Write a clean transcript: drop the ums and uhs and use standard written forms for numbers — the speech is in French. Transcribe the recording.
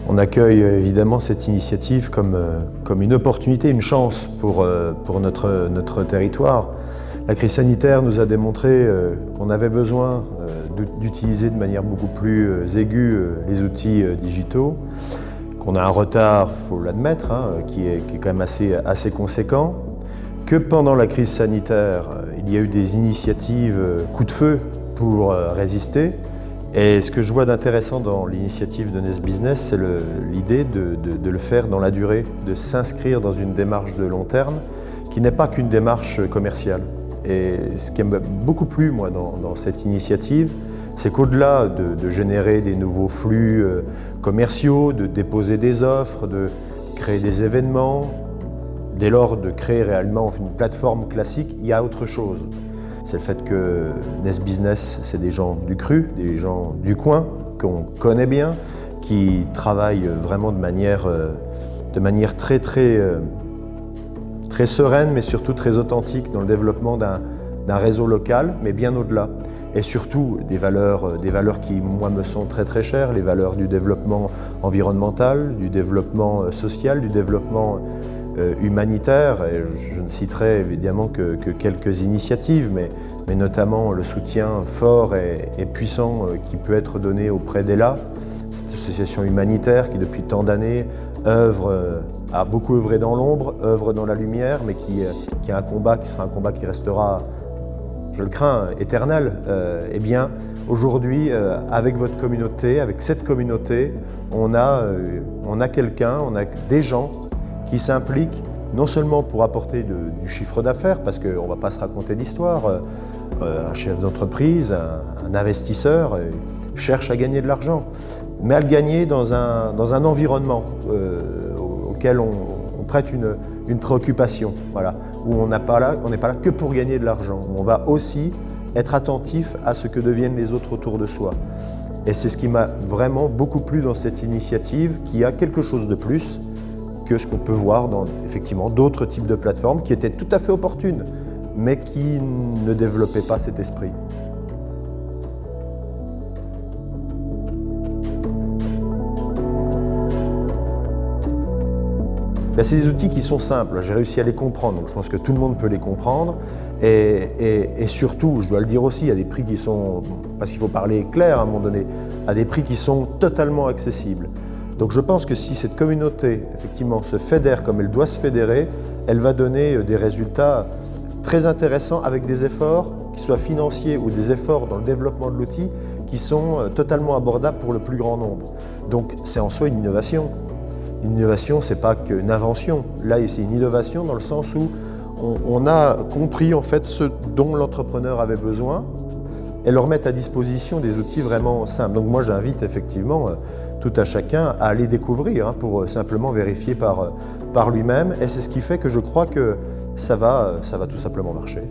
On accueille évidemment cette initiative comme une opportunité, une chance pour notre territoire. La crise sanitaire nous a démontré qu'on avait besoin d'utiliser de manière beaucoup plus aiguë les outils digitaux, qu'on a un retard, il faut l'admettre, qui est quand même assez conséquent, que pendant la crise sanitaire, il y a eu des initiatives coup de feu pour résister. Et ce que je vois d'intéressant dans l'initiative de Nest Business, c'est l'idée de le faire dans la durée, de s'inscrire dans une démarche de long terme qui n'est pas qu'une démarche commerciale. Et ce qui m'a beaucoup plu, moi, dans cette initiative, c'est qu'au-delà de générer des nouveaux flux commerciaux, de déposer des offres, de créer des événements, dès lors de créer réellement une plateforme classique, il y a autre chose. C'est le fait que Nest Business, c'est des gens du cru, des gens du coin, qu'on connaît bien, qui travaillent vraiment de manière très sereine, mais surtout très authentique dans le développement d'un réseau local, mais bien au-delà. Et surtout des valeurs qui, moi, me sont très chères, les valeurs du développement environnemental, du développement social, du développement humanitaire. Et je ne citerai évidemment que quelques initiatives, mais notamment le soutien fort et puissant qui peut être donné auprès d'ELA, cette association humanitaire qui depuis tant d'années a beaucoup œuvré dans l'ombre, œuvre dans la lumière, mais qui a un combat qui sera un combat qui restera, je le crains, éternel. Eh bien, aujourd'hui, avec votre communauté, avec cette communauté, on a quelqu'un, on a des gens qui s'impliquent non seulement pour apporter du chiffre d'affaires, parce qu'on ne va pas se raconter d'histoire, un chef d'entreprise, un investisseur cherche à gagner de l'argent, mais à le gagner dans un environnement auquel on prête une préoccupation, voilà, où on n'est pas là que pour gagner de l'argent, on va aussi être attentif à ce que deviennent les autres autour de soi. Et c'est ce qui m'a vraiment beaucoup plu dans cette initiative, qui a quelque chose de plus que ce qu'on peut voir dans effectivement d'autres types de plateformes qui étaient tout à fait opportunes, mais qui ne développaient pas cet esprit. C'est des outils qui sont simples, j'ai réussi à les comprendre, donc je pense que tout le monde peut les comprendre. Et surtout, je dois le dire aussi, à des prix qui sont, parce qu'il faut parler clair à un moment donné, à des prix qui sont totalement accessibles. Donc je pense que si cette communauté, effectivement, se fédère comme elle doit se fédérer, elle va donner des résultats très intéressants avec des efforts, qu'ils soient financiers ou des efforts dans le développement de l'outil, qui sont totalement abordables pour le plus grand nombre. Donc c'est en soi une innovation. Une innovation, c'est pas qu'une invention. Là, c'est une innovation dans le sens où on a compris en fait ce dont l'entrepreneur avait besoin et leur mettre à disposition des outils vraiment simples. Donc moi, j'invite effectivement tout à chacun à aller découvrir pour simplement vérifier par lui-même. Et c'est ce qui fait que je crois que ça va tout simplement marcher.